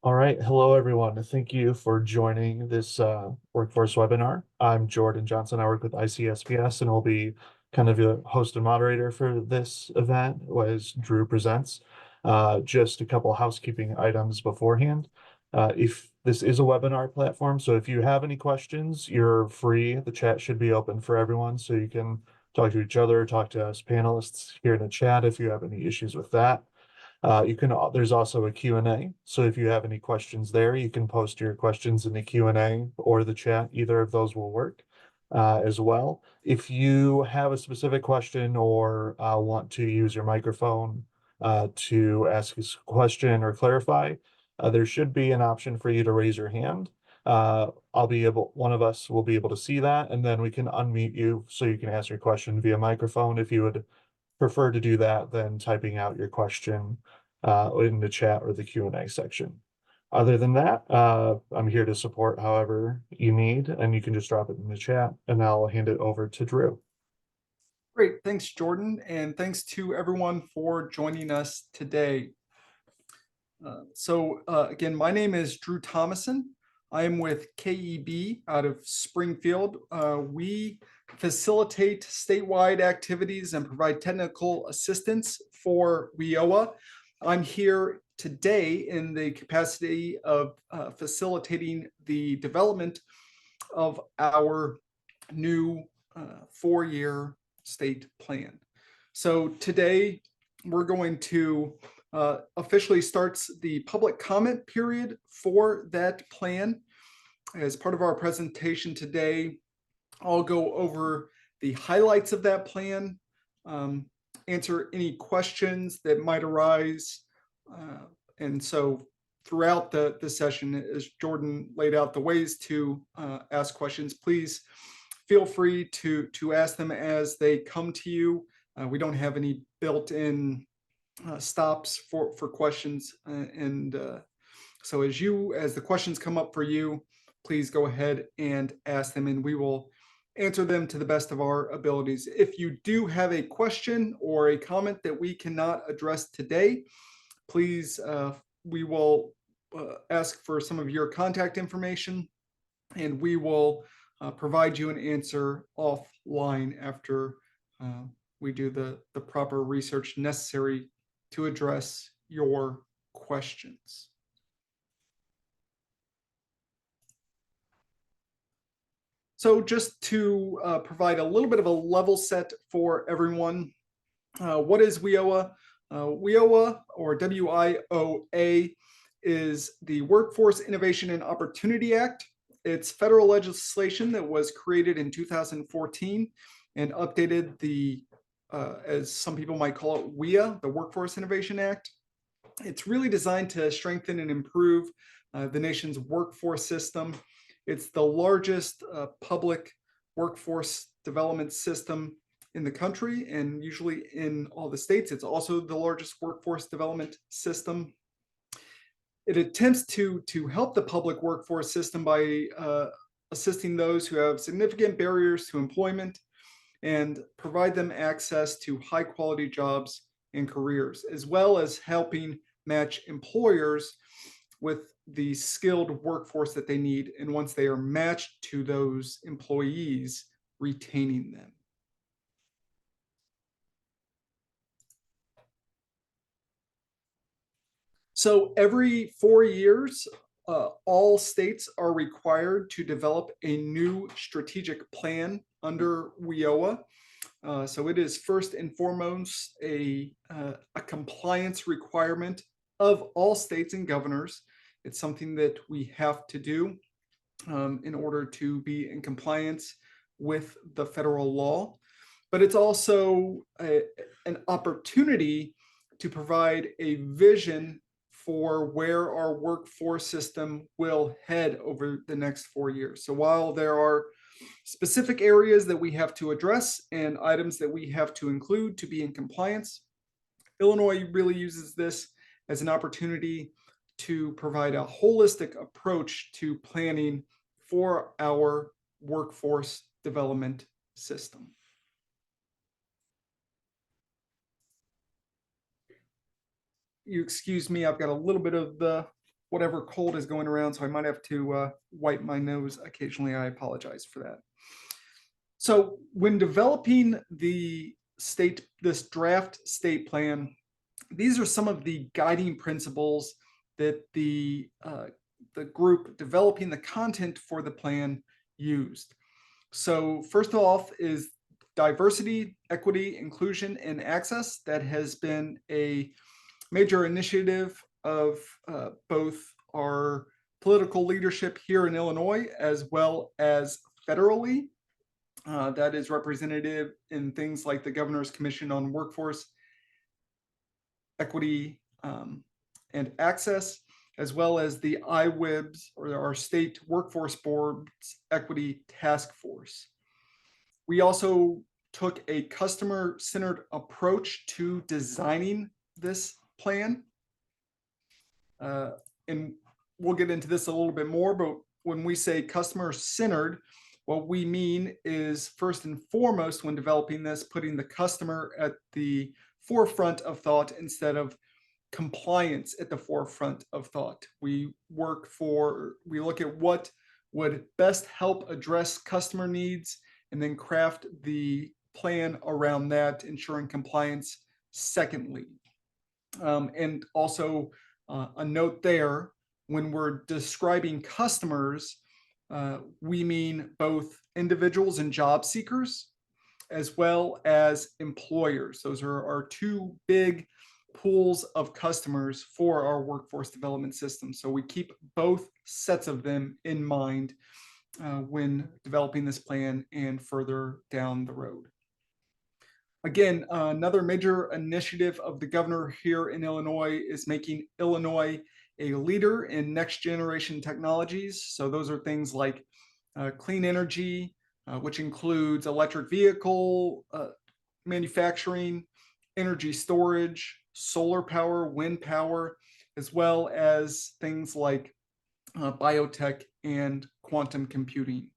All right. Hello, everyone. Thank you for joining this workforce webinar. I'm Jordan Johnson. I work with ICSPS and will be kind of a host and moderator for this event as Drew presents. Just a couple housekeeping items beforehand. If this is a webinar platform, so if you have any questions, you're free. The chat should be open for everyone, so you can talk to each other, talk to us panelists here in the chat if you have any issues with that. There's also a Q&A. So if you have any questions there, you can post your questions in the Q&A or the chat. Either of those will work as well. If you have a specific question or want to use your microphone to ask a question or clarify, there should be an option for you to raise your hand. One of us will be able to see that, and then we can unmute you so you can ask your question via microphone. If you would prefer to do that than typing out your question in the chat or the Q&A section. Other than that, I'm here to support however you need, and you can just drop it in the chat, and I'll hand it over to Drew. Great, thanks, Jordan, and thanks to everyone for joining us today. Again, my name is Drew Thomason. I am with KEB out of Springfield. We facilitate statewide activities and provide technical assistance for WIOA. I'm here today in the capacity of facilitating the development of our new 4-year state plan. So today we're going to officially starts the public comment period for that plan. As part of our presentation today, I'll go over the highlights of that plan, answer any questions that might arise. And so throughout the session, as Jordan laid out the ways to ask questions, please feel free to ask them as they come to you. We don't have any built-in stops for questions. So as the questions come up for you, please go ahead and ask them, and we will answer them to the best of our abilities. If you do have a question or a comment that we cannot address today, please, we will ask for some of your contact information, and we will provide you an answer offline after we do the proper research necessary to address your questions. So just to provide a little bit of a level set for everyone, what is WIOA? WIOA, or WIOA, is the Workforce Innovation and Opportunity Act. It's federal legislation that was created in 2014 and updated the, as some people might call it, WIA, the Workforce Innovation Act. It's really designed to strengthen and improve the nation's workforce system. It's the largest public workforce development system in the country, and usually in all the states. It's also the largest workforce development system. It attempts to help the public workforce system by assisting those who have significant barriers to employment and provide them access to high quality jobs and careers, as well as helping match employers with the skilled workforce that they need, and once they are matched to those employees, retaining them. So every 4 years, all states are required to develop a new strategic plan under WIOA. So it is first and foremost a compliance requirement of all states and governors. It's something that we have to do in order to be in compliance with the federal law. But it's also an opportunity to provide a vision for where our workforce system will head over the next 4 years. So while there are specific areas that we have to address and items that we have to include to be in compliance, Illinois really uses this as an opportunity to provide a holistic approach to planning for our workforce development system. You excuse me, I've got a little bit of the whatever cold is going around, so I might have to wipe my nose occasionally. I apologize for that. So when developing this draft state plan, these are some of the guiding principles that the group developing the content for the plan used. So first off is diversity, equity, inclusion, and access. That has been a major initiative of both our political leadership here in Illinois as well as federally. That is representative in things like the Governor's Commission on Workforce Equity and Access, as well as the IWIBS, or our State Workforce Board's Equity Task Force. We also took a customer-centered approach to designing this plan. And we'll get into this a little bit more, but when we say customer-centered, what we mean is, first and foremost, when developing this, putting the customer at the forefront of thought instead of compliance at the forefront of thought. We look at what would best help address customer needs and then craft the plan around that, ensuring compliance secondly. And also a note there, when we're describing customers, we mean both individuals and job seekers, as well as employers. Those are our two big pools of customers for our workforce development system. So we keep both sets of them in mind when developing this plan and further down the road. Again, another major initiative of the governor here in Illinois is making Illinois a leader in next generation technologies. So those are things like clean energy, which includes electric vehicle manufacturing, energy storage, solar power, wind power, as well as things like biotech and quantum computing.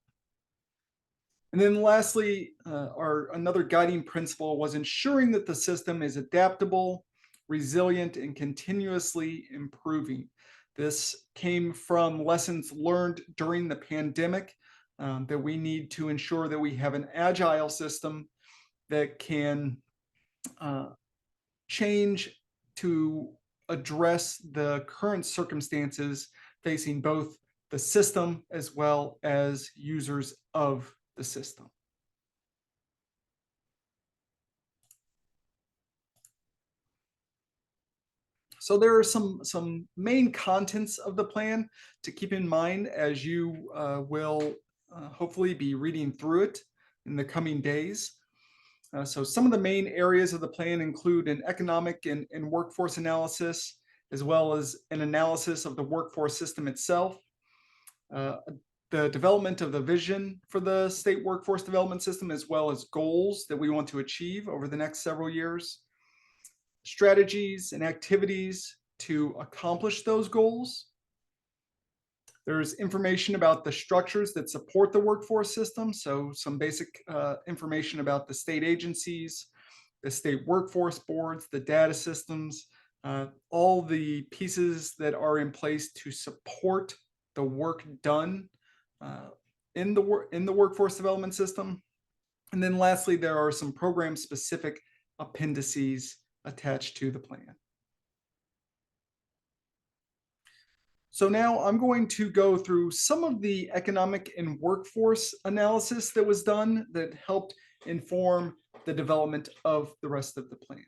And then lastly, another guiding principle was ensuring that the system is adaptable, resilient, and continuously improving. This came from lessons learned during the pandemic, that we need to ensure that we have an agile system that can change to address the current circumstances facing both the system as well as users of the system. So there are some main contents of the plan to keep in mind as you will hopefully be reading through it in the coming days. So some of the main areas of the plan include an economic and workforce analysis, as well as an analysis of the workforce system itself, the development of the vision for the state workforce development system, as well as goals that we want to achieve over the next several years, strategies and activities to accomplish those goals. There's information about the structures that support the workforce system. So some basic information about the state agencies, the state workforce boards, the data systems, all the pieces that are in place to support the work done in the workforce development system. And then lastly, there are some program specific appendices attached to the plan. So now I'm going to go through some of the economic and workforce analysis that was done that helped inform the development of the rest of the plan.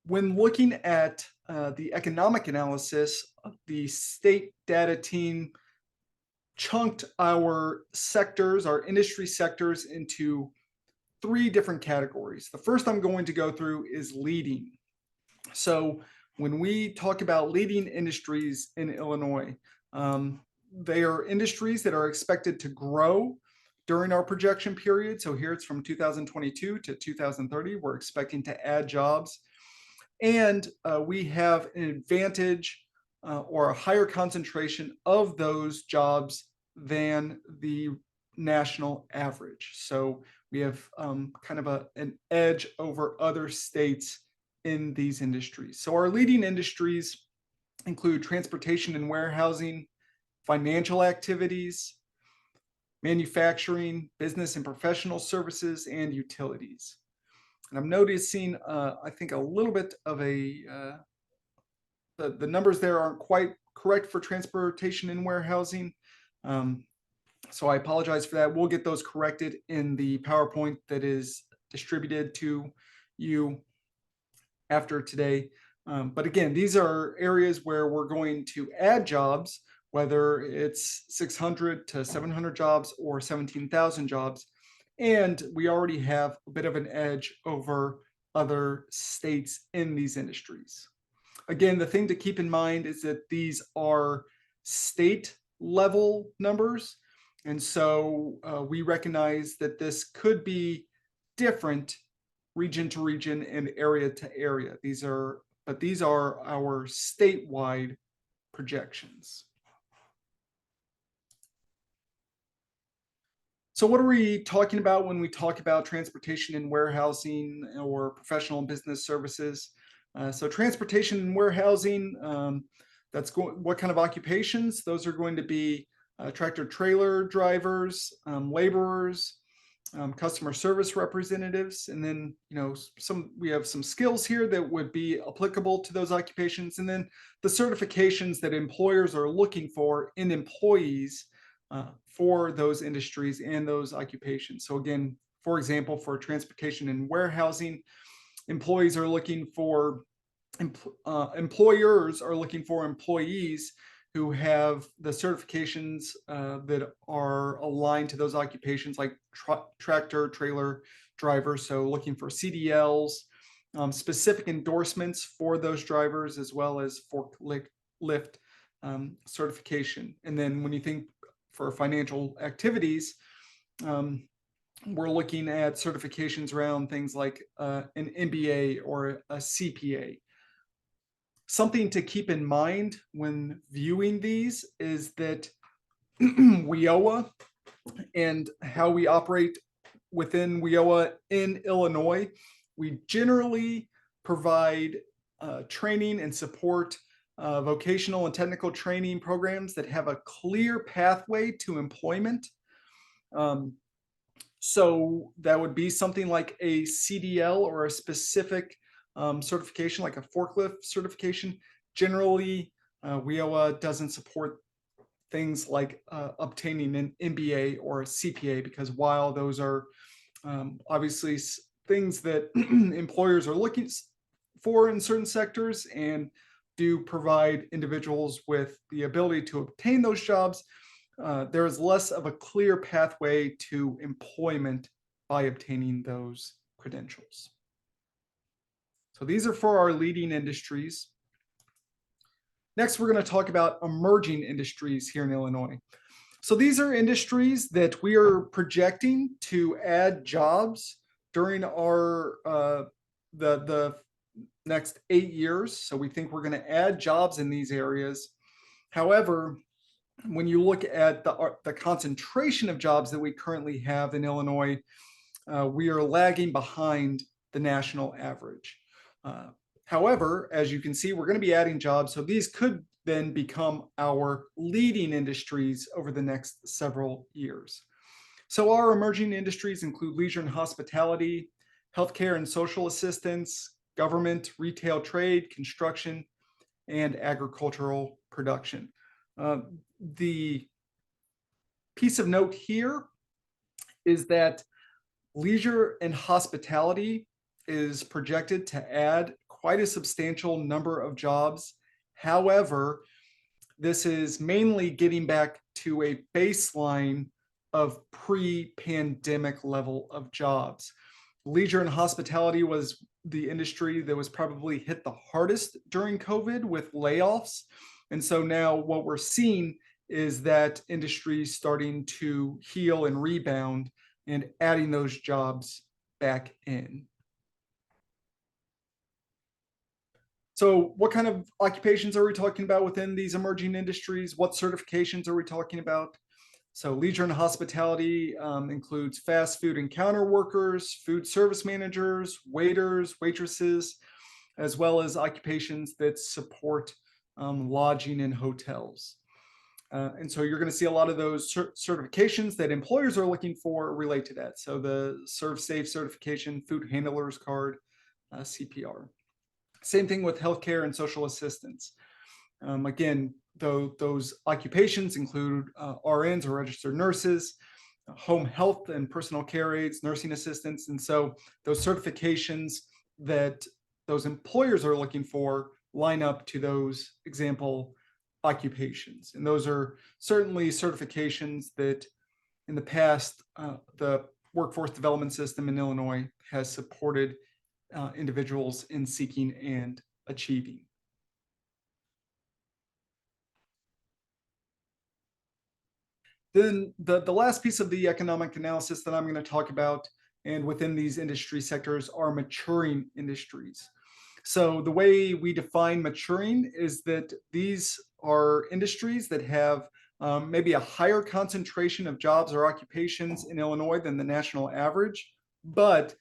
When looking at the economic analysis, the state data team chunked our sectors, our industry sectors, into three different categories. The first I'm going to go through is leading. So when we talk about leading industries in Illinois, they are industries that are expected to grow during our projection period. So here it's from 2022 to 2030. We're expecting to add jobs. And we have an advantage or a higher concentration of those jobs than the national average. So we have kind of an edge over other states in these industries. So our leading industries include transportation and warehousing, financial activities, manufacturing, business and professional services, and utilities. And I'm noticing, I think, a little bit of the numbers there aren't quite correct for transportation and warehousing. So I apologize for that. We'll get those corrected in the PowerPoint that is distributed to you after today. But again, these are areas where we're going to add jobs, whether it's 600 to 700 jobs or 17,000 jobs. And we already have a bit of an edge over other states in these industries. Again, the thing to keep in mind is that these are state level numbers. And so we recognize that this could be different region to region and area to area. These are our statewide projections. So what are we talking about when we talk about transportation and warehousing or professional and business services? So transportation and warehousing, what kind of occupations? Those are going to be tractor trailer drivers, laborers, customer service representatives, and then we have some skills here that would be applicable to those occupations, and then the certifications that employers are looking for in employees for those industries and those occupations. So again, for example, for transportation and warehousing, employers are looking for employees who have the certifications that are aligned to those occupations, like tractor trailer drivers. So looking for CDLs, specific endorsements for those drivers, as well as forklift certification. And then when you think for financial activities, we're looking at certifications around things like an MBA or a CPA. Something to keep in mind when viewing these is that WIOA and how we operate within WIOA in Illinois, we generally provide training and support vocational and technical training programs that have a clear pathway to employment. So that would be something like a CDL or a specific certification, like a forklift certification. Generally, WIOA doesn't support things like obtaining an MBA or a CPA, because while those are obviously things that employers are looking for in certain sectors and do provide individuals with the ability to obtain those jobs, there is less of a clear pathway to employment by obtaining those credentials. So these are for our leading industries. Next, we're going to talk about emerging industries here in Illinois. So these are industries that we are projecting to add jobs during our the next 8 years. So we think we're going to add jobs in these areas. However, when you look at the concentration of jobs that we currently have in Illinois, we are lagging behind the national average. However, as you can see, we're going to be adding jobs. So these could then become our leading industries over the next several years. So our emerging industries include leisure and hospitality, healthcare and social assistance, government, retail trade, construction, and agricultural production. The piece of note here is that leisure and hospitality is projected to add quite a substantial number of jobs. However, this is mainly getting back to a baseline of pre-pandemic level of jobs. Leisure and hospitality was the industry that was probably hit the hardest during COVID with layoffs. And so now what we're seeing is that industry starting to heal and rebound and adding those jobs back in. So what kind of occupations are we talking about within these emerging industries? What certifications are we talking about? So leisure and hospitality includes fast food and counter workers, food service managers, waiters, waitresses, as well as occupations that support lodging and hotels. And so you're going to see a lot of those certifications that employers are looking for relate to that. So the ServSafe certification, food handlers card, CPR. Same thing with healthcare and social assistance. Again, though those occupations include RNs or registered nurses, home health and personal care aides, nursing assistants. And so those certifications that those employers are looking for line up to those example occupations. And those are certainly certifications that in the past, the workforce development system in Illinois has supported individuals in seeking and achieving. Then the last piece of the economic analysis that I'm going to talk about, and within these industry sectors, are maturing industries. So the way we define maturing is that these are industries that have maybe a higher concentration of jobs or occupations in Illinois than the national average, but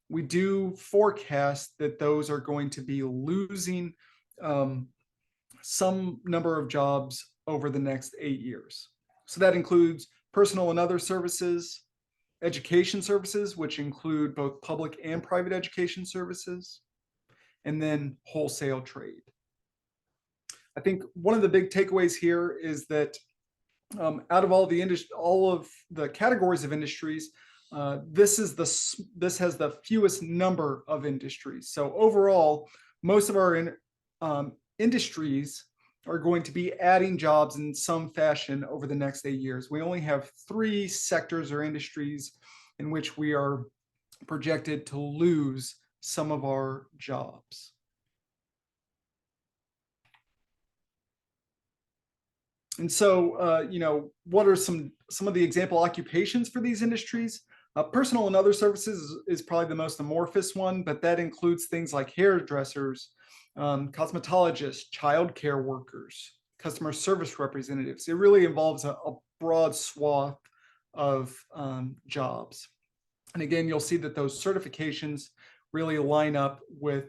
we do forecast that those are going to be losing some number of jobs over the next 8 years. So that includes personal and other services, education services, which include both public and private education services, and then wholesale trade. I think one of the big takeaways here is that out of all of the categories of industries, this has the fewest number of industries. So overall, most of our industries are going to be adding jobs in some fashion over the next 8 years. We only have 3 sectors or industries in which we are projected to lose some of our jobs. And so, what are some of the example occupations for these industries? Personal and other services is probably the most amorphous one, but that includes things like hairdressers, cosmetologists, childcare workers, customer service representatives. It really involves a broad swath of jobs. And again, you'll see that those certifications really line up with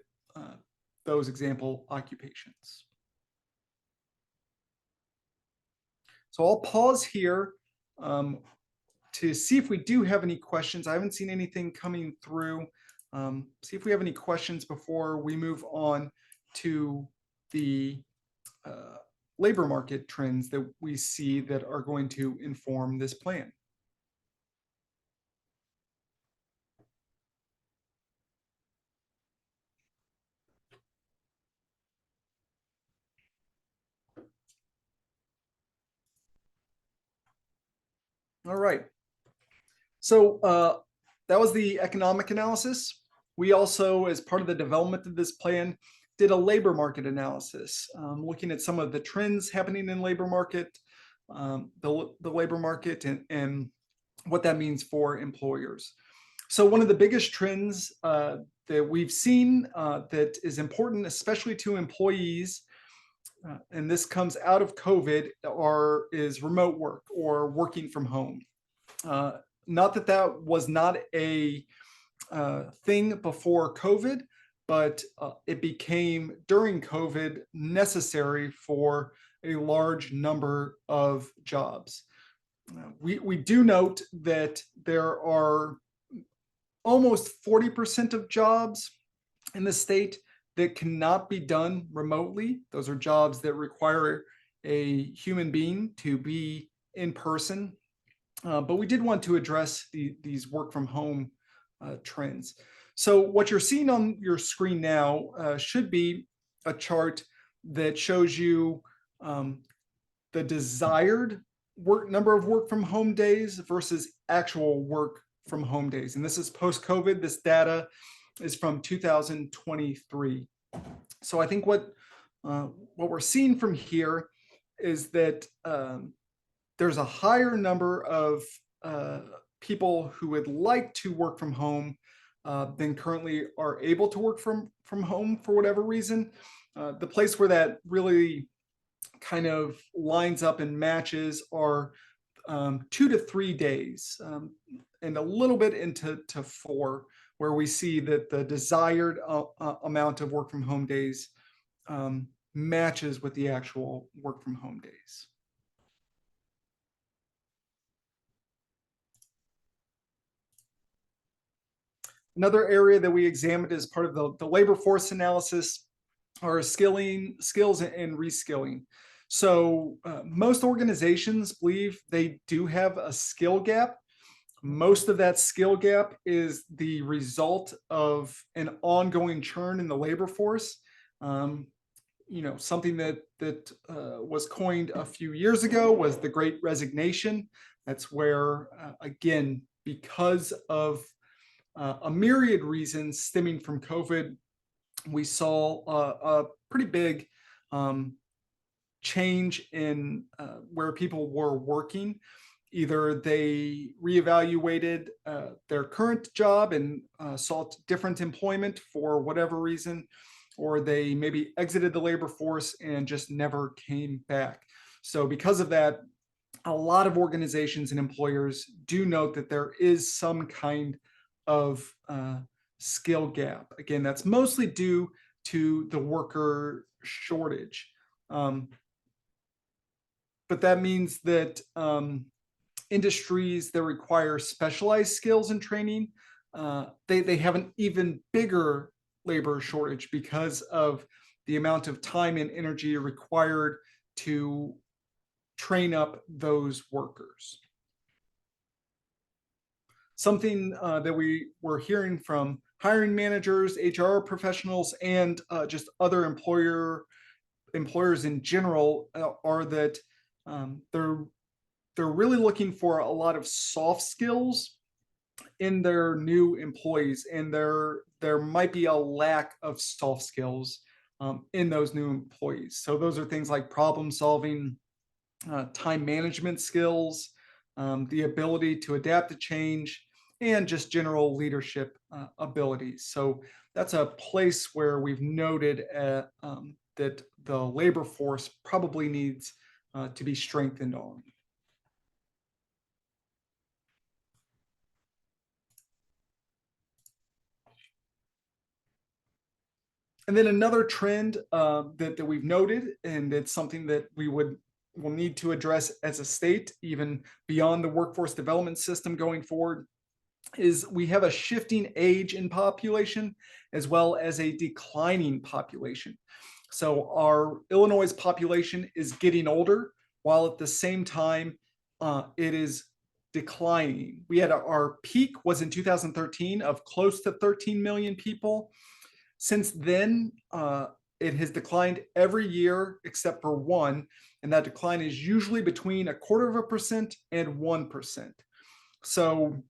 those example occupations. So I'll pause here to see if we do have any questions. I haven't seen anything coming through. See if we have any questions before we move on to the labor market trends that we see that are going to inform this plan. All right. So that was the economic analysis. We also, as part of the development of this plan, did a labor market analysis, looking at some of the trends happening in labor market, the labor market, and what that means for employers. So one of the biggest trends that we've seen that is important, especially to employees, and this comes out of COVID, is remote work or working from home. Not that that was not a thing before COVID, but it became during COVID necessary for a large number of jobs. We do note that there are almost 40% of jobs in the state that cannot be done remotely. Those are jobs that require a human being to be in person. But we did want to address these work from home trends. So what you're seeing on your screen now should be a chart that shows you the desired number of work from home days versus actual work from home days. And this is post-COVID. This data is from 2023. So I think what we're seeing from here is that there's a higher number of people who would like to work from home than currently are able to work from home for whatever reason. The place where that really kind of lines up and matches are 2 to 3 days and a little bit into 4, where we see that the desired amount of work from home days matches with the actual work from home days. Another area that we examined as part of the labor force analysis are skills and reskilling. So most organizations believe they do have a skill gap. Most of that skill gap is the result of an ongoing churn in the labor force. Something that was coined a few years ago was the Great Resignation. That's where, again, because of a myriad reasons stemming from COVID, we saw a pretty big change in where people were working. Either they reevaluated their current job and sought different employment for whatever reason, or they maybe exited the labor force and just never came back. So because of that, a lot of organizations and employers do note that there is some kind of skill gap. Again, that's mostly due to the worker shortage. But that means that industries that require specialized skills and training, they have an even bigger labor shortage because of the amount of time and energy required to train up those workers. Something that we were hearing from hiring managers, HR professionals, and just other employers in general are that they're really looking for a lot of soft skills in their new employees, and there might be a lack of soft skills in those new employees. So those are things like problem solving, time management skills, the ability to adapt to change, and just general leadership abilities. So that's a place where we've noted that the labor force probably needs to be strengthened on. And then another trend that we've noted, and it's something that we will need to address as a state, even beyond the workforce development system going forward, is we have a shifting age in population as well as a declining population. So our Illinois population is getting older, while at the same time it is declining. We had our peak was in 2013 of close to 13 million people. Since then, it has declined every year except for one, and that decline is usually between 0.25% and 1%. So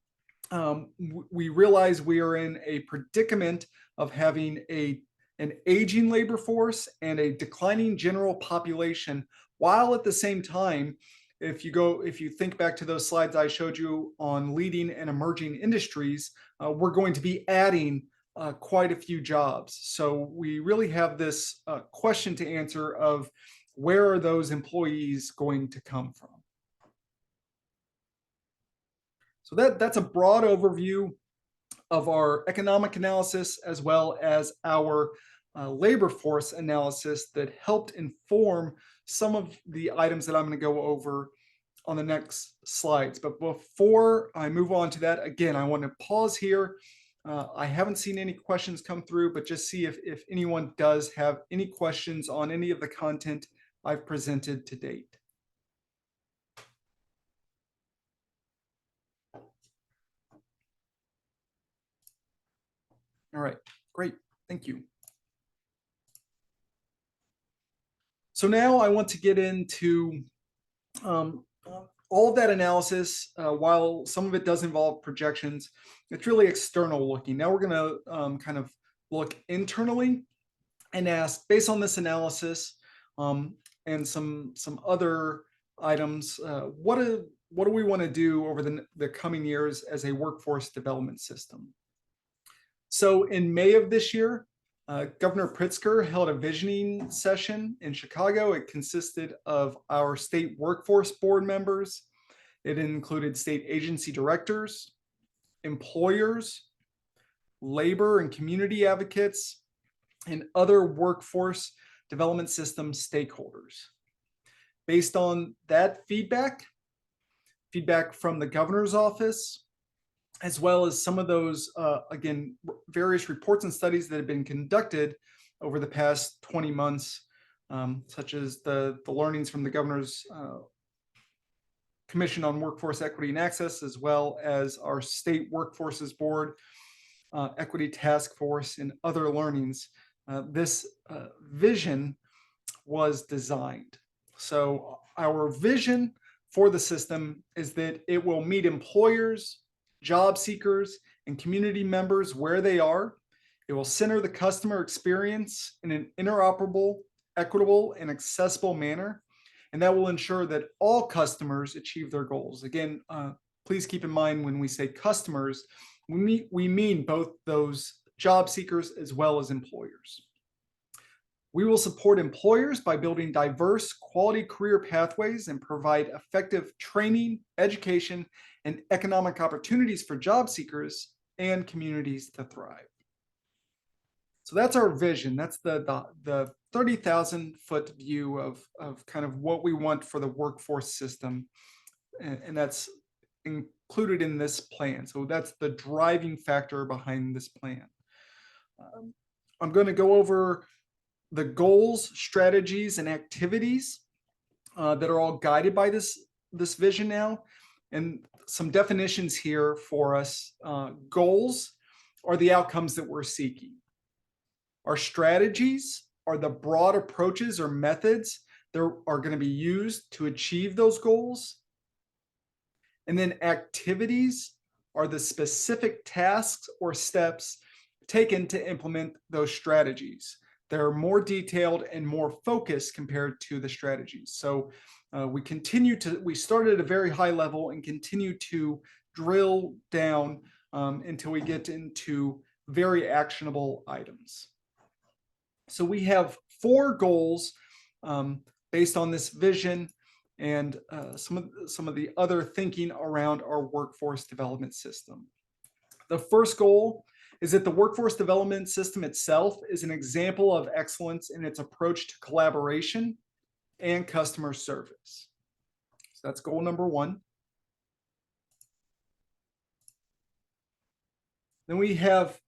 we realize we are in a predicament of having an aging labor force and a declining general population, while at the same time, if you think back to those slides I showed you on leading and emerging industries, we're going to be adding quite a few jobs. So we really have this question to answer of where are those employees going to come from? So that's a broad overview of our economic analysis as well as our labor force analysis that helped inform some of the items that I'm going to go over on the next slides. But before I move on to that, again, I want to pause here. I haven't seen any questions come through, but just see if anyone does have any questions on any of the content I've presented to date. All right, great, thank you. So now I want to get into all of that analysis. While some of it does involve projections, it's really external looking. Now we're going to kind of look internally and ask, based on this analysis and some other items, what do we want to do over the coming years as a workforce development system? So in May of this year, Governor Pritzker held a visioning session in Chicago. It consisted of our state workforce board members. It included state agency directors, employers, labor and community advocates, and other workforce development system stakeholders. Based on that feedback from the governor's office, as well as some of those, again, various reports and studies that have been conducted over the past 20 months, such as the learnings from the governor's Commission on Workforce Equity and Access, as well as our state workforces board, equity task force, and other learnings. This vision was designed. So our vision for the system is that it will meet employers, job seekers, and community members where they are. It will center the customer experience in an interoperable, equitable, and accessible manner. And that will ensure that all customers achieve their goals. Again, please keep in mind when we say customers, we mean both those job seekers as well as employers. We will support employers by building diverse, quality career pathways and provide effective training, education, and economic opportunities for job seekers and communities to thrive. So that's our vision. That's the 30,000-foot view of kind of what we want for the workforce system. And that's included in this plan. So that's the driving factor behind this plan. I'm going to go over the goals, strategies, and activities that are all guided by this vision now. And some definitions here for us. Goals are the outcomes that we're seeking. Our strategies are the broad approaches or methods that are going to be used to achieve those goals. And then activities are the specific tasks or steps taken to implement those strategies. They're more detailed and more focused compared to the strategies. So we started at a very high level and continue to drill down until we get into very actionable items. So we have 4 goals based on this vision and some of the other thinking around our workforce development system. The first goal is that the workforce development system itself is an example of excellence in its approach to collaboration and customer service. So that's goal number 1. Then we have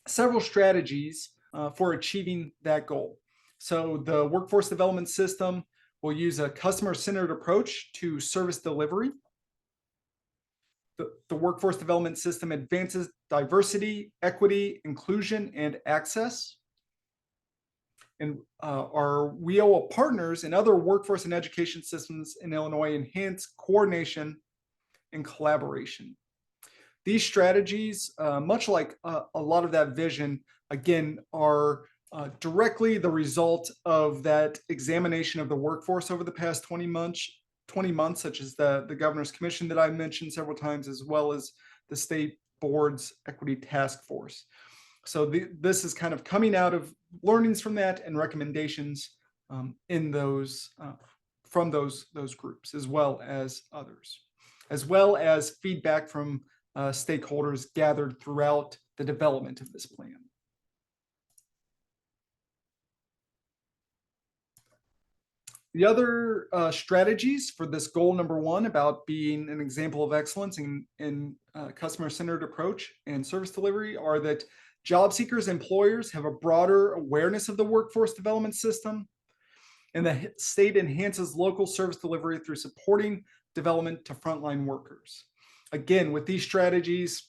several strategies for achieving that goal. So the workforce development system will use a customer-centered approach to service delivery. The workforce development system advances diversity, equity, inclusion, and access. And our WIOA partners and other workforce and education systems in Illinois enhance coordination and collaboration. These strategies, much like a lot of that vision, again, are directly the result of that examination of the workforce over the past 20 months, such as the Governor's Commission that I mentioned several times, as well as the state board's equity task force. So this is kind of coming out of learnings from that and recommendations in those from those groups, as well as others, as well as feedback from stakeholders gathered throughout the development of this plan. The other strategies for this goal number 1 about being an example of excellence in customer-centered approach and service delivery are that job seekers, employers have a broader awareness of the workforce development system, and the state enhances local service delivery through supporting development to frontline workers. Again, with these strategies,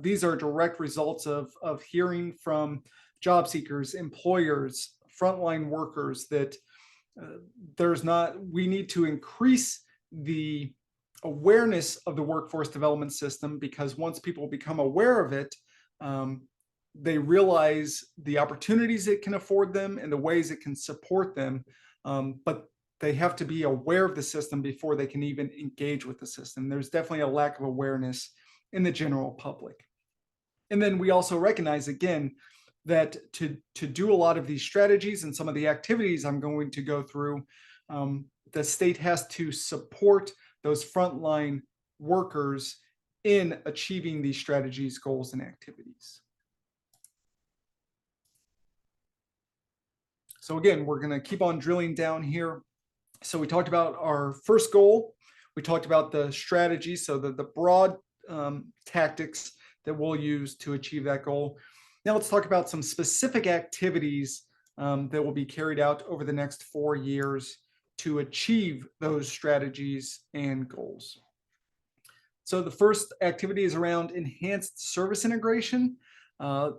these are direct results of hearing from job seekers, employers, frontline workers that we need to increase the awareness of the workforce development system, because once people become aware of it, they realize the opportunities it can afford them and the ways it can support them. But they have to be aware of the system before they can even engage with the system. There's definitely a lack of awareness in the general public. And then we also recognize, again, that to do a lot of these strategies and some of the activities I'm going to go through, the state has to support those frontline workers in achieving these strategies, goals, and activities. So again, we're going to keep on drilling down here. So we talked about our first goal. We talked about the strategy, so the broad tactics that we'll use to achieve that goal. Now let's talk about some specific activities that will be carried out over the next 4 years to achieve those strategies and goals. So the first activity is around enhanced service integration.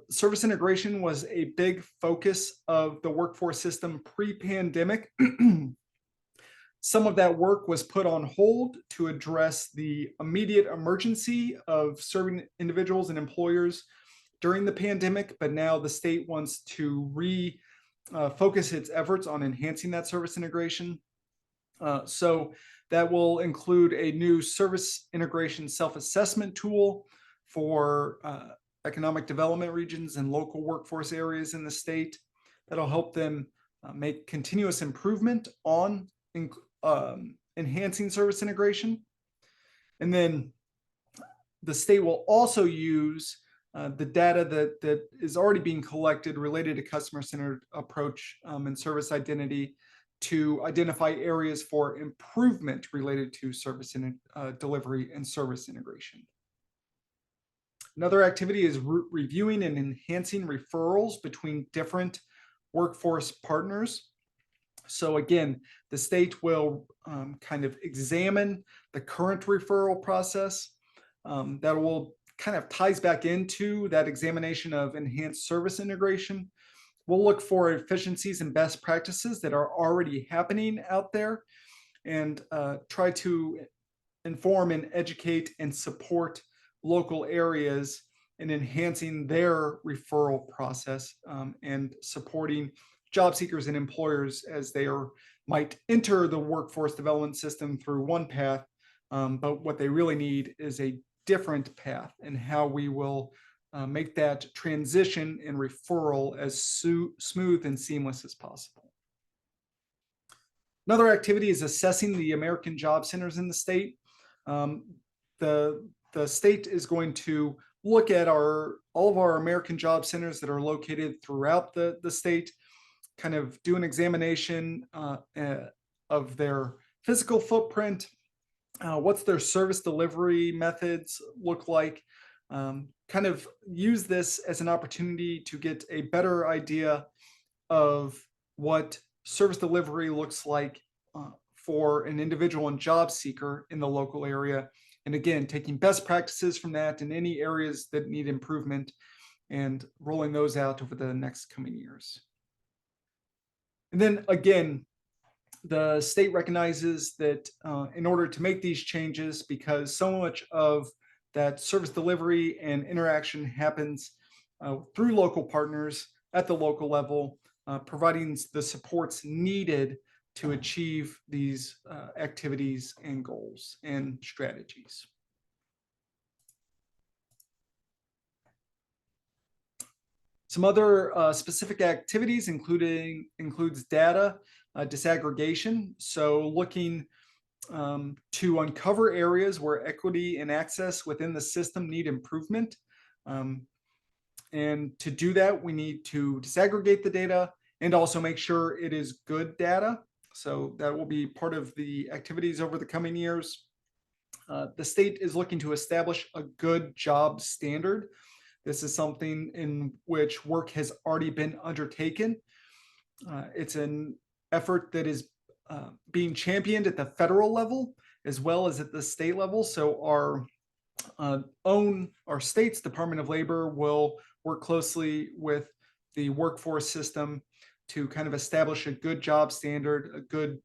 Service integration was a big focus of the workforce system pre-pandemic. Some of that work was put on hold to address the immediate emergency of serving individuals and employers during the pandemic, but now the state wants to focus its efforts on enhancing that service integration. So that will include a new service integration self-assessment tool for economic development regions and local workforce areas in the state. That'll help them make continuous improvement on enhancing service integration. And then the state will also use the data that is already being collected related to customer-centered approach and service identity to identify areas for improvement related to service delivery and service integration. Another activity is reviewing and enhancing referrals between different workforce partners. So again, the state will kind of examine the current referral process. That will kind of ties back into that examination of enhanced service integration. We'll look for efficiencies and best practices that are already happening out there and try to inform and educate and support local areas in enhancing their referral process and supporting job seekers and employers as they might enter the workforce development system through one path, but what they really need is a different path, and how we will make that transition and referral as smooth and seamless as possible. Another activity is assessing the American job centers in the state. The state is going to look at all of our American job centers that are located throughout the state, kind of do an examination of their physical footprint, what's their service delivery methods look like, kind of use this as an opportunity to get a better idea of what service delivery looks like for an individual and job seeker in the local area. And again, taking best practices from that in any areas that need improvement and rolling those out over the next coming years. And then again, the state recognizes that in order to make these changes, because so much of that service delivery and interaction happens through local partners at the local level, providing the supports needed to achieve these activities and goals and strategies. Some other specific activities includes data disaggregation. So looking to uncover areas where equity and access within the system need improvement. And to do that, we need to disaggregate the data and also make sure it is good data. So that will be part of the activities over the coming years. The state is looking to establish a good job standard. This is something in which work has already been undertaken. It's an effort that is being championed at the federal level as well as at the state level. So our state's Department of Labor will work closely with the workforce system to kind of establish a good job standard, a good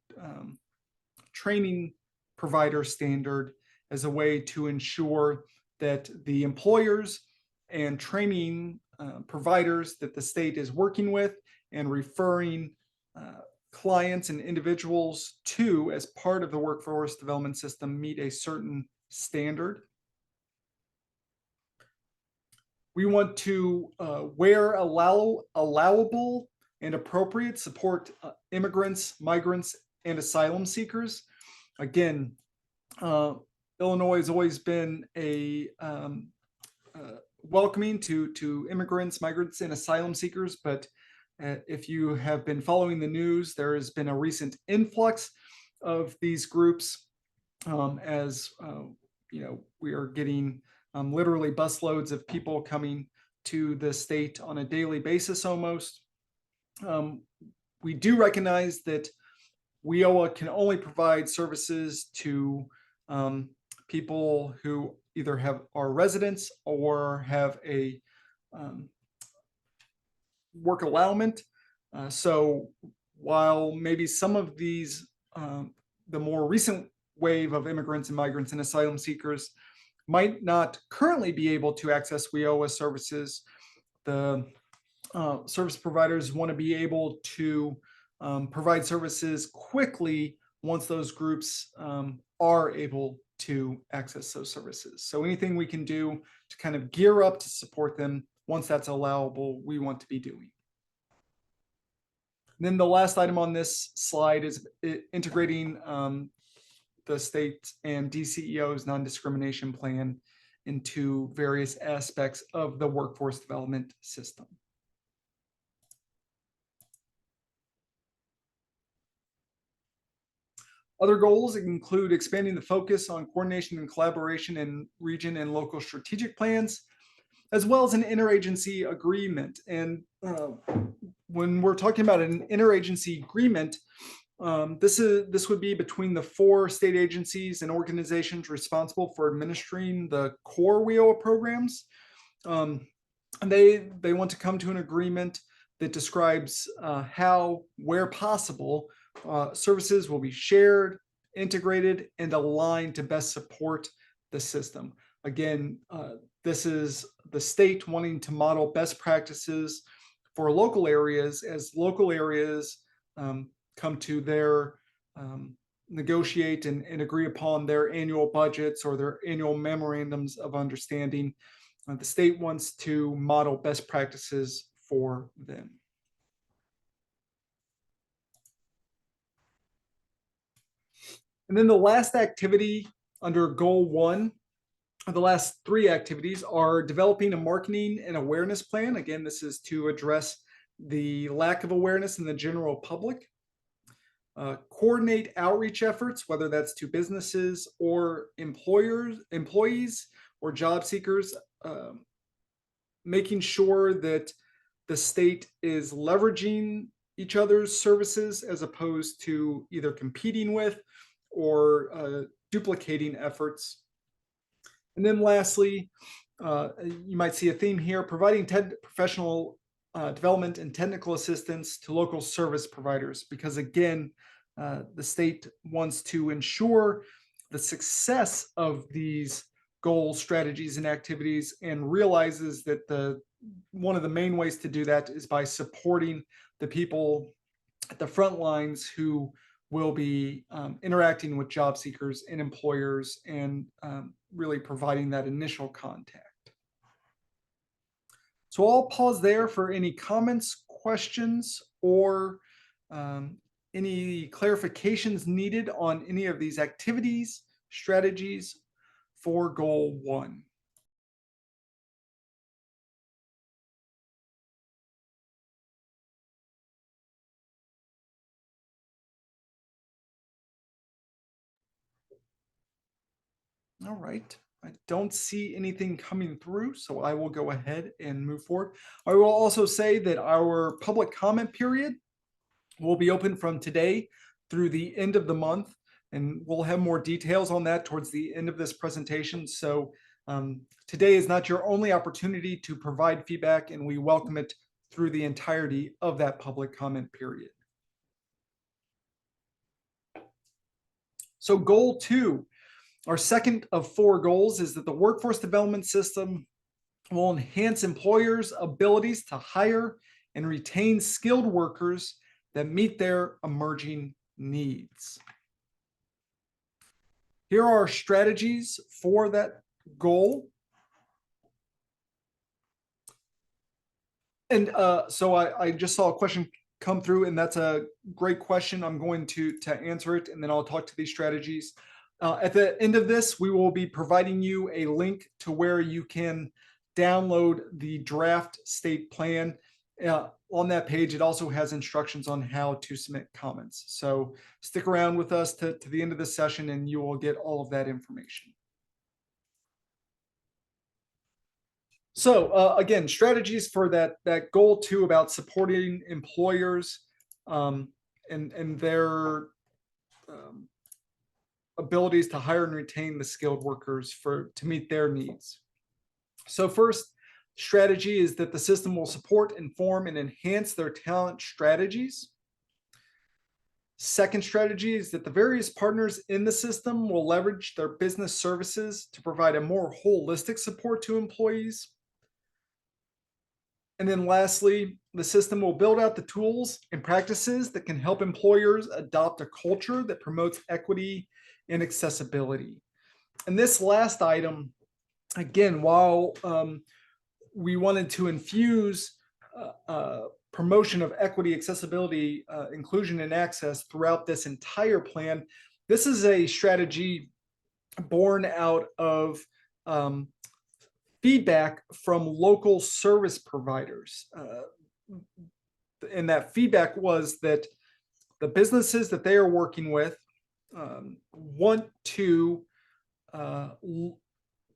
training provider standard as a way to ensure that the employers and training providers that the state is working with and referring clients and individuals to as part of the workforce development system meet a certain standard. We want to where allowable and appropriate support immigrants, migrants, and asylum seekers. Again, Illinois has always been a welcoming to immigrants, migrants, and asylum seekers. But if you have been following the news, there has been a recent influx of these groups as we are getting literally busloads of people coming to the state on a daily basis almost. We do recognize that WIOA can only provide services to people who either are residents or have a work allowance. So while maybe some of these, the more recent wave of immigrants and migrants and asylum seekers might not currently be able to access WIOA services, the service providers want to be able to provide services quickly once those groups are able to access those services. So anything we can do to kind of gear up to support them once that's allowable, we want to be doing. And then the last item on this slide is integrating the state and DCEO's non-discrimination plan into various aspects of the workforce development system. Other goals include expanding the focus on coordination and collaboration in region and local strategic plans, as well as an interagency agreement. And when we're talking about an interagency agreement, this would be between the 4 state agencies and organizations responsible for administering the core WIOA programs. And they want to come to an agreement that describes how, where possible, services will be shared, integrated, and aligned to best support the system. Again, this is the state wanting to model best practices for local areas as local areas come to their negotiate and agree upon their annual budgets or their annual memorandums of understanding. The state wants to model best practices for them. And then the last activity under goal 1, the last 3 activities are developing a marketing and awareness plan. Again, this is to address the lack of awareness in the general public. Coordinate outreach efforts, whether that's to businesses or employees or job seekers, making sure that the state is leveraging each other's services as opposed to either competing with or duplicating efforts. And then lastly, you might see a theme here, providing professional development and technical assistance to local service providers, because again, the state wants to ensure the success of these goals, strategies, and activities, and realizes that one of the main ways to do that is by supporting the people at the front lines who will be interacting with job seekers and employers and really providing that initial contact. So I'll pause there for any comments, questions, or any clarifications needed on any of these activities, strategies for goal 1. All right, I don't see anything coming through, so I will go ahead and move forward. I will also say that our public comment period will be open from today through the end of the month, and we'll have more details on that towards the end of this presentation. So today is not your only opportunity to provide feedback, and we welcome it through the entirety of that public comment period. So goal 2, our second of 4 goals, is that the workforce development system will enhance employers' abilities to hire and retain skilled workers that meet their emerging needs. Here are strategies for that goal. And so I just saw a question come through, and that's a great question. I'm going to answer it, and then I'll talk to these strategies. At the end of this, we will be providing you a link to where you can download the draft state plan. On that page, it also has instructions on how to submit comments. So stick around with us to the end of the session and you will get all of that information. So again, strategies for that goal 2 about supporting employers and their abilities to hire and retain the skilled workers to meet their needs. So first strategy is that the system will support, inform, and enhance their talent strategies. Second strategy is that the various partners in the system will leverage their business services to provide a more holistic support to employees. And then lastly, the system will build out the tools and practices that can help employers adopt a culture that promotes equity and accessibility. And this last item, again, while we wanted to infuse promotion of equity, accessibility, inclusion, and access throughout this entire plan, this is a strategy born out of feedback from local service providers. And that feedback was that the businesses that they are working with want to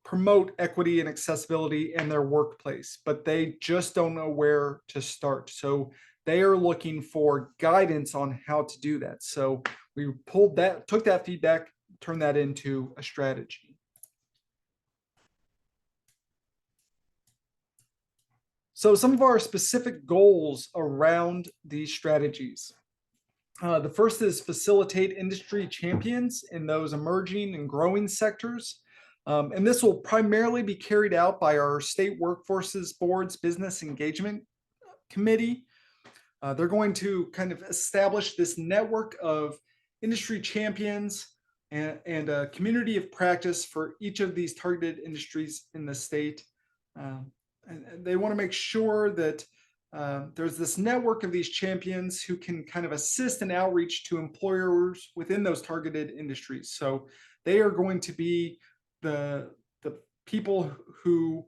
promote equity and accessibility in their workplace, but they just don't know where to start. So they are looking for guidance on how to do that. So we took that feedback, turned that into a strategy. So some of our specific goals around these strategies. The first is facilitate industry champions in those emerging and growing sectors. And this will primarily be carried out by our State Workforces Board's Business Engagement Committee. They're going to kind of establish this network of industry champions and a community of practice for each of these targeted industries in the state. And they want to make sure that there's this network of these champions who can kind of assist and outreach to employers within those targeted industries. So they are going to be the people who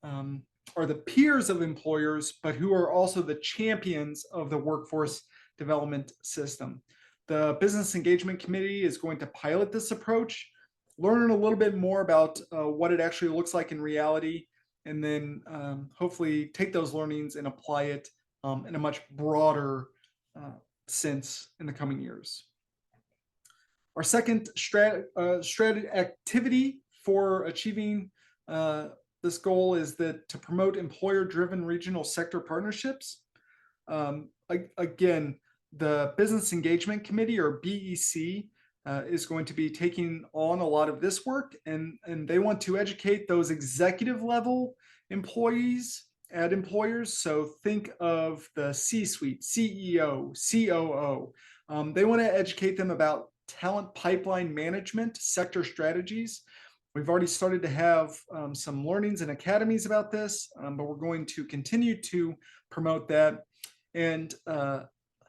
are the peers of employers, but who are also the champions of the workforce development system. The Business Engagement Committee is going to pilot this approach, learn a little bit more about what it actually looks like in reality, and then hopefully take those learnings and apply it in a much broader sense in the coming years. Our second activity for achieving this goal is that to promote employer-driven regional sector partnerships. Again, the Business Engagement Committee, or BEC, is going to be taking on a lot of this work, and they want to educate those executive level employees at employers. So think of the C-suite, CEO, COO. They want to educate them about talent pipeline management, sector strategies. We've already started to have some learnings and academies about this, but we're going to continue to promote that and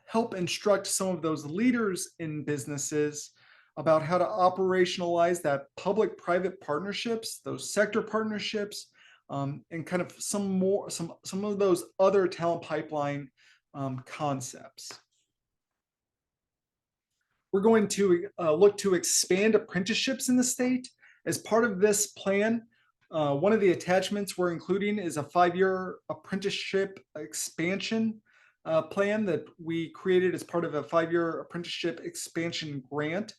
help instruct some of those leaders in businesses about how to operationalize that public-private partnerships, those sector partnerships, and kind of some of those other talent pipeline concepts. We're going to look to expand apprenticeships in the state. As part of this plan, one of the attachments we're including is a 5-year apprenticeship expansion plan that we created as part of a 5-year apprenticeship expansion grant.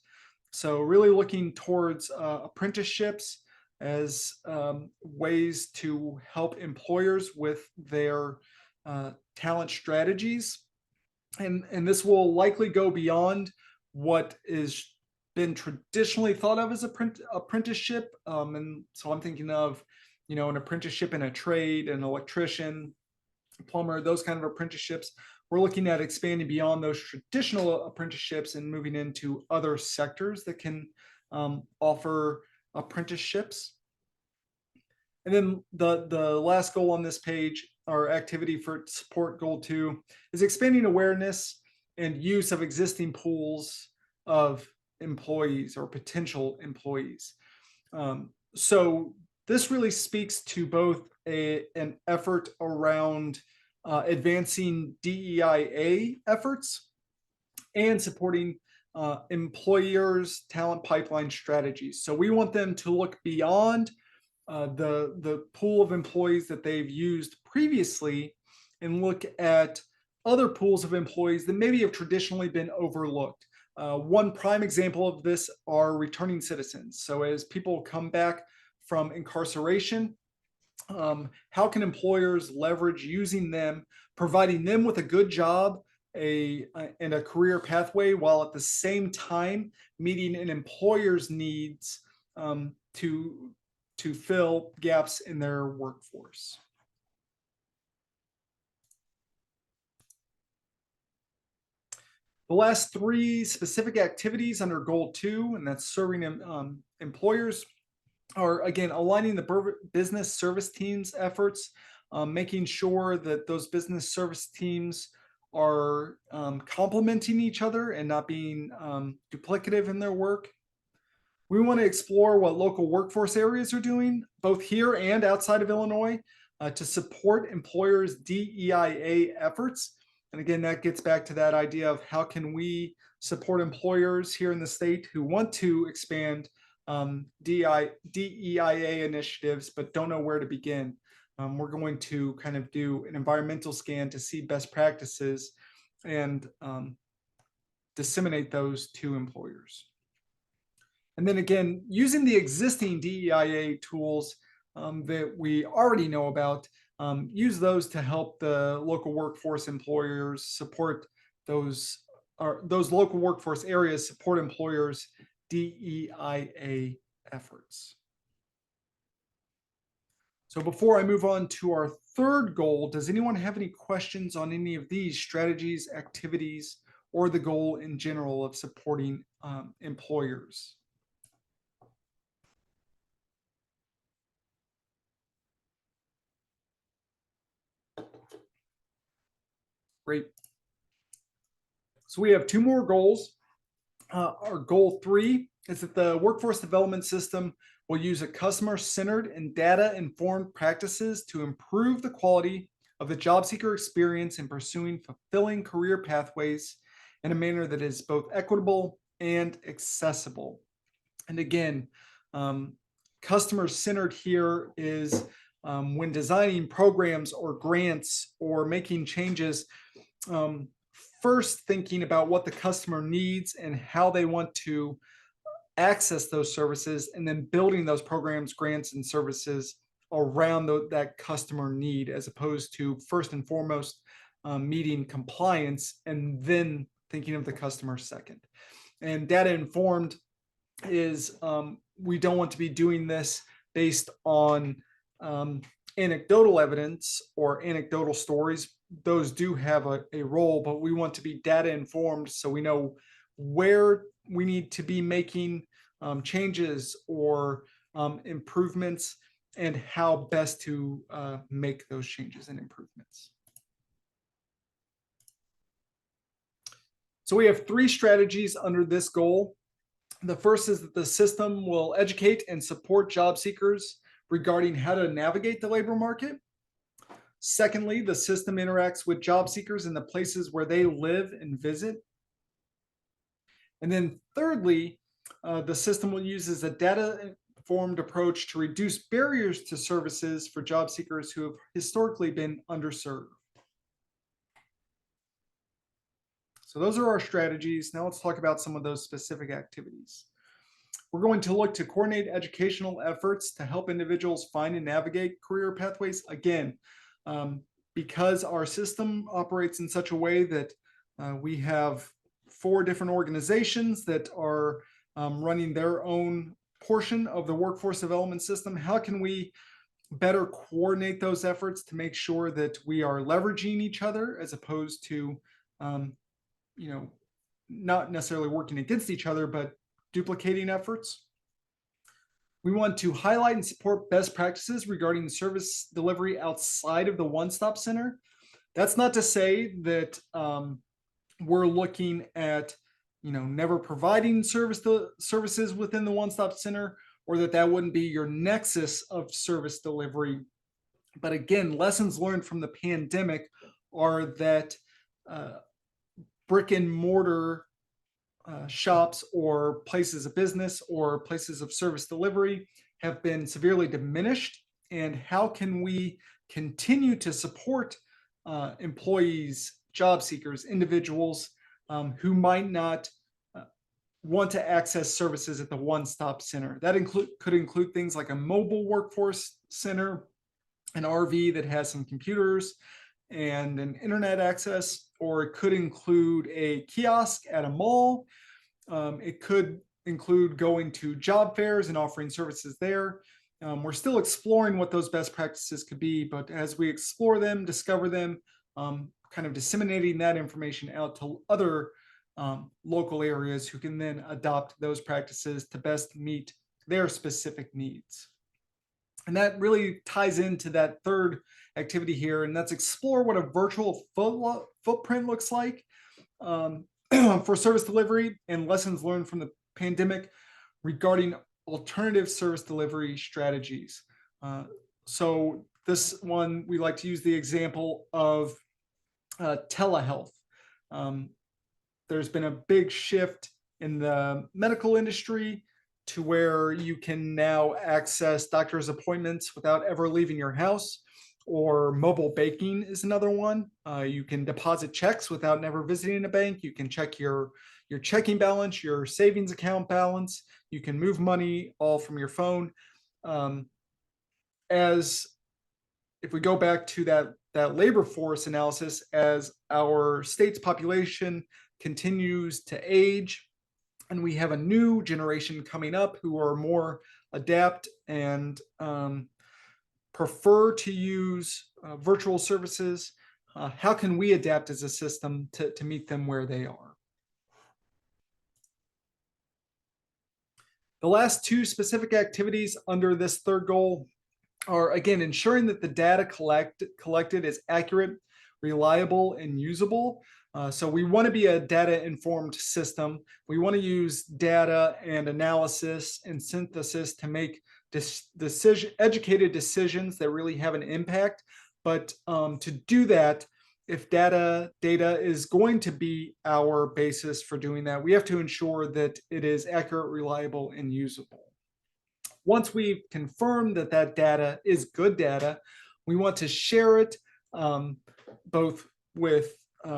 So really looking towards apprenticeships as ways to help employers with their talent strategies. And this will likely go beyond what is been traditionally thought of as apprenticeship. And so I'm thinking of, an apprenticeship in a trade, an electrician, plumber, those kind of apprenticeships. We're looking at expanding beyond those traditional apprenticeships and moving into other sectors that can offer apprenticeships. And then the last goal on this page, our activity for support goal 2, is expanding awareness and use of existing pools of employees or potential employees. So this really speaks to both an effort around advancing DEIA efforts and supporting employers' talent pipeline strategies. So we want them to look beyond the pool of employees that they've used previously and look at other pools of employees that maybe have traditionally been overlooked. One prime example of this are returning citizens. So as people come back from incarceration, how can employers leverage using them, providing them with a good job and a career pathway, while at the same time meeting an employer's needs to fill gaps in their workforce. The last three specific activities under goal 2, and that's serving employers, are again aligning the business service teams efforts, making sure that those business service teams are complementing each other and not being duplicative in their work. We want to explore what local workforce areas are doing, both here and outside of Illinois, to support employers' DEIA efforts. And again, that gets back to that idea of how can we support employers here in the state who want to expand DEIA initiatives, but don't know where to begin. We're going to kind of do an environmental scan to see best practices and disseminate those to employers. And then again, using the existing DEIA tools that we already know about, use those to help the local workforce employers support those local workforce areas support employers' DEIA efforts. So before I move on to our third goal, does anyone have any questions on any of these strategies, activities, or the goal in general of supporting employers? Great. So we have two more goals. Our goal 3 is that the workforce development system will use a customer-centered and data-informed practices to improve the quality of the job seeker experience in pursuing fulfilling career pathways in a manner that is both equitable and accessible. And again, customer-centered here is when designing programs or grants or making changes, first thinking about what the customer needs and how they want to access those services, and then building those programs, grants, and services around that customer need, as opposed to first and foremost meeting compliance and then thinking of the customer second. And data informed is we don't want to be doing this based on anecdotal evidence or anecdotal stories. Those do have a role, but we want to be data informed so we know where we need to be making changes or improvements and how best to make those changes and improvements. So we have 3 strategies under this goal. The first is that the system will educate and support job seekers regarding how to navigate the labor market. Secondly, the system interacts with job seekers in the places where they live and visit. And then thirdly, the system will use a data-informed approach to reduce barriers to services for job seekers who have historically been underserved. So those are our strategies. Now let's talk about some of those specific activities. We're going to look to coordinate educational efforts to help individuals find and navigate career pathways. Again, because our system operates in such a way that we have 4 different organizations that are running their own portion of the workforce development system, how can we better coordinate those efforts to make sure that we are leveraging each other as opposed to not necessarily working against each other, but duplicating efforts? We want to highlight and support best practices regarding service delivery outside of the one-stop center. That's not to say that we're looking at never providing services within the one-stop center, or that wouldn't be your nexus of service delivery. But again, lessons learned from the pandemic are that brick and mortar shops or places of business or places of service delivery have been severely diminished. And how can we continue to support employees, job seekers, individuals who might not want to access services at the one-stop center? That could include things like a mobile workforce center, an RV that has some computers and an internet access, or it could include a kiosk at a mall. It could include going to job fairs and offering services there. We're still exploring what those best practices could be, but as we explore them, discover them, kind of disseminating that information out to other local areas who can then adopt those practices to best meet their specific needs. And that really ties into that third activity here, and that's explore what a virtual footprint looks like for service delivery and lessons learned from the pandemic regarding alternative service delivery strategies. So this one, we like to use the example of telehealth. There's been a big shift in the medical industry to where you can now access doctor's appointments without ever leaving your house, or mobile banking is another one. You can deposit checks without never visiting a bank. You can check your checking balance, your savings account balance. You can move money all from your phone. As if we go back to that labor force analysis, as our state's population continues to age, and we have a new generation coming up who are more adept and prefer to use virtual services, how can we adapt as a system to meet them where they are? The last two specific activities under this third goal are, again, ensuring that the data collected is accurate, reliable, and usable. So we want to be a data-informed system. We want to use data and analysis and synthesis to make educated decisions that really have an impact. But to do that, if data is going to be our basis for doing that, we have to ensure that it is accurate, reliable, and usable. Once we've confirmed that data is good data, we want to share it both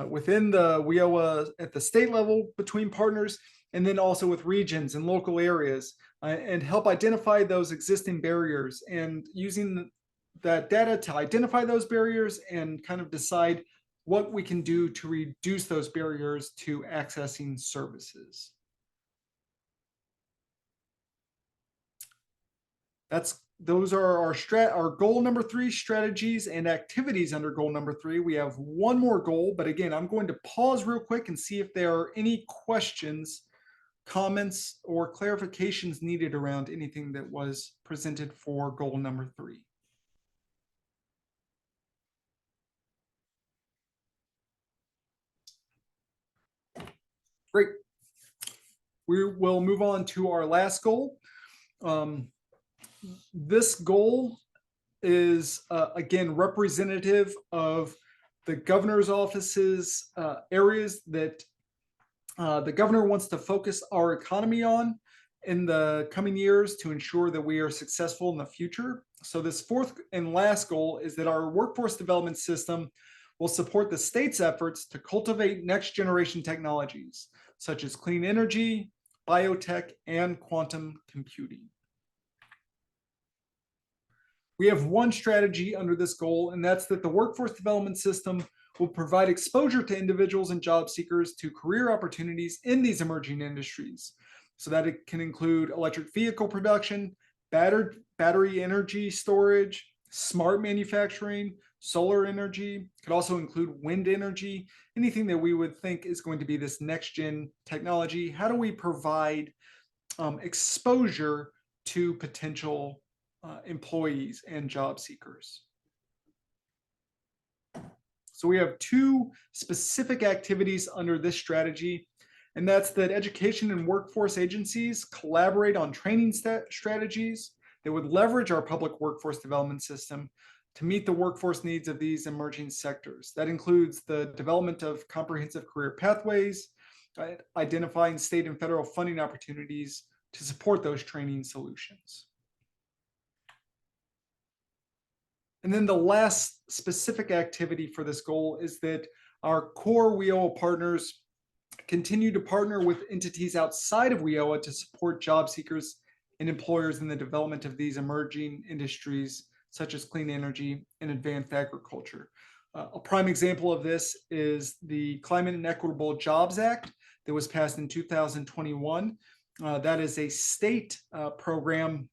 within the WIOA at the state level between partners, and then also with regions and local areas, and help identify those existing barriers, and using that data to identify those barriers and kind of decide what we can do to reduce those barriers to accessing services. Those are our goal number 3 strategies and activities under goal number 3. We have one more goal, but again, I'm going to pause real quick and see if there are any questions, comments, or clarifications needed around anything that was presented for goal number 3. Great. We will move on to our last goal. This goal is, again, representative of the governor's office's areas that the governor wants to focus our economy on in the coming years to ensure that we are successful in the future. So this fourth and last goal is that our workforce development system will support the state's efforts to cultivate next generation technologies, such as clean energy, biotech, and quantum computing. We have one strategy under this goal, and that's that the workforce development system will provide exposure to individuals and job seekers to career opportunities in these emerging industries. So that it can include electric vehicle production, battery energy storage, smart manufacturing, solar energy. It could also include wind energy, anything that we would think is going to be this next gen technology. How do we provide exposure to potential employees and job seekers? So we have two specific activities under this strategy. And that's that education and workforce agencies collaborate on training strategies that would leverage our public workforce development system to meet the workforce needs of these emerging sectors. That includes the development of comprehensive career pathways, identifying state and federal funding opportunities to support those training solutions. And then the last specific activity for this goal is that our core WIOA partners continue to partner with entities outside of WIOA to support job seekers and employers in the development of these emerging industries, such as clean energy and advanced agriculture. A prime example of this is the Climate and Equitable Jobs Act that was passed in 2021. That is a state program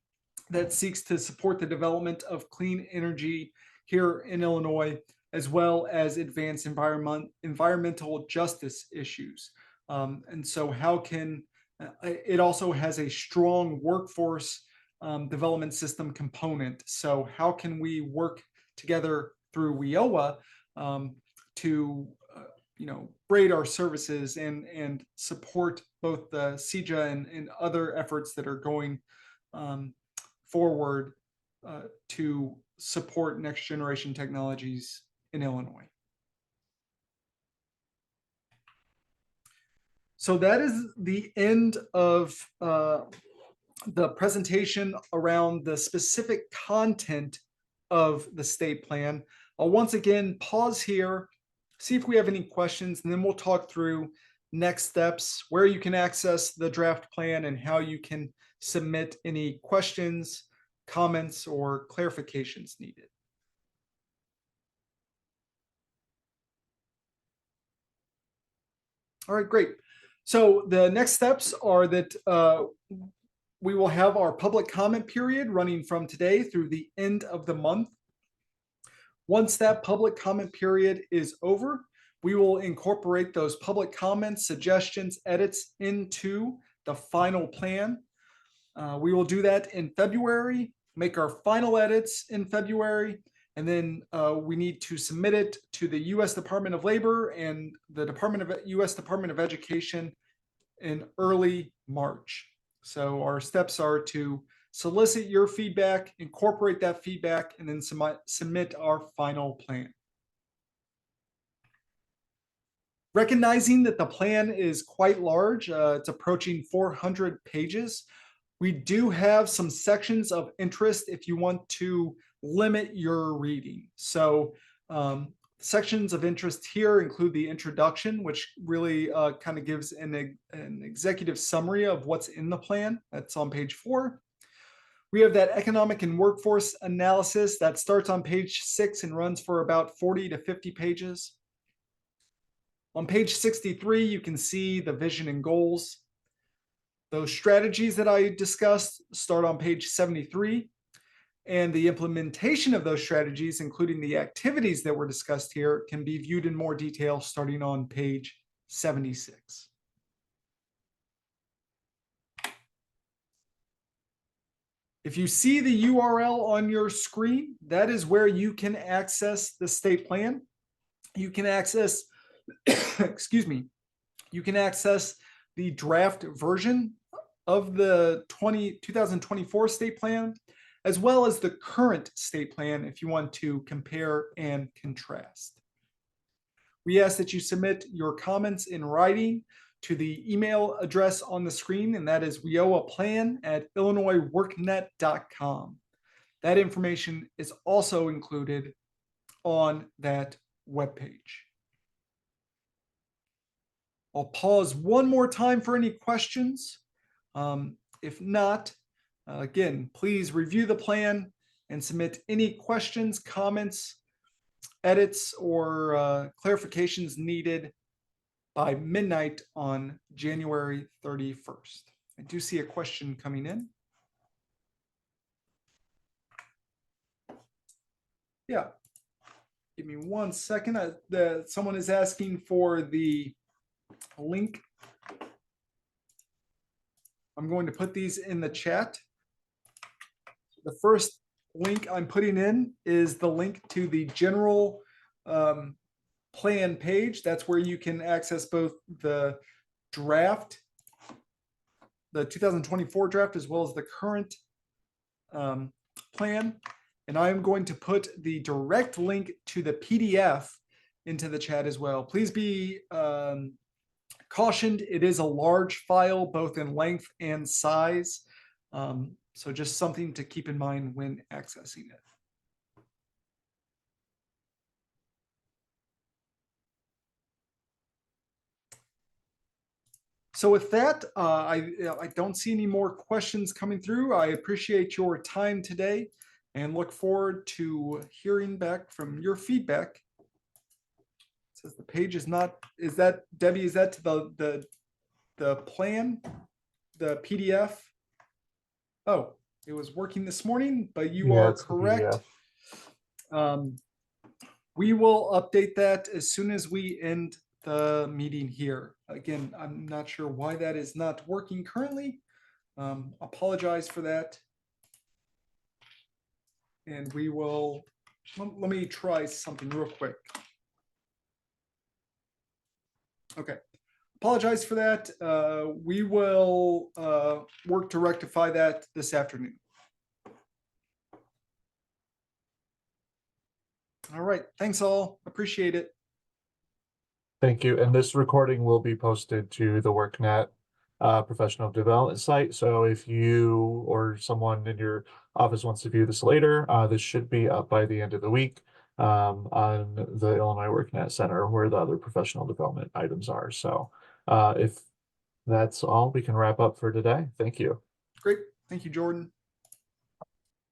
that seeks to support the development of clean energy here in Illinois, as well as advance environmental justice issues. And so how can, it also has a strong workforce development system component. So how can we work together through WIOA to grade our services and support both the CEJA and other efforts that are going forward to support next generation technologies in Illinois. So that is the end of the presentation around the specific content of the state plan. I'll once again pause here, see if we have any questions, and then we'll talk through next steps, where you can access the draft plan and how you can submit any questions, comments, or clarifications needed. All right, great. So the next steps are that we will have our public comment period running from today through the end of the month. Once that public comment period is over, we will incorporate those public comments, suggestions, edits into the final plan. We will do that in February, make our final edits in February, and then we need to submit it to the U.S. Department of Labor and the U.S. Department of Education in early March. So our steps are to solicit your feedback, incorporate that feedback, and then submit our final plan. Recognizing that the plan is quite large, it's approaching 400 pages. We do have some sections of interest if you want to limit your reading. So sections of interest here include the introduction, which really kind of gives an executive summary of what's in the plan. That's on page 4. We have that economic and workforce analysis that starts on page 6 and runs for about 40 to 50 pages. On page 63, you can see the vision and goals. Those strategies that I discussed start on page 73. And the implementation of those strategies, including the activities that were discussed here, can be viewed in more detail starting on page 76. If you see the URL on your screen, that is where you can access the state plan. You can access, excuse me, you can access the draft version of the 2024 state plan, as well as the current state plan if you want to compare and contrast. We ask that you submit your comments in writing to the email address on the screen, and that is wioaplan@illinoisworknet.com. That information is also included on that webpage. I'll pause one more time for any questions. If not, again, please review the plan and submit any questions, comments, edits, or clarifications needed by midnight on January 31st. I do see a question coming in. Yeah, give me 1 second. Someone is asking for the link. I'm going to put these in the chat. The first link I'm putting in is the link to the general plan page. That's where you can access both the draft, the 2024 draft, as well as the current plan. And I am going to put the direct link to the PDF into the chat as well. Please be cautioned, it is a large file, both in length and size. So just something to keep in mind when accessing it. So with that, I don't see any more questions coming through. I appreciate your time today and look forward to hearing back from your feedback. It says the page is not, is that, Debbie, is that to the plan, the PDF? Oh, it was working this morning, but you Yeah, are it's the correct. We will update that as soon as we end the meeting here. Again, I'm not sure why that is not working currently. Apologize for that. And we will, let me try something real quick. Okay, apologize for that. We will work to rectify that this afternoon. All right, thanks all, appreciate it. Thank you. And this recording will be posted to the WorkNet professional development site. So if you or someone in your office wants to view this later, this should be up by the end of the week on the Illinois WorkNet Center where the other professional development items are. So if that's all, we can wrap up for today. Thank you. Great, thank you, Jordan.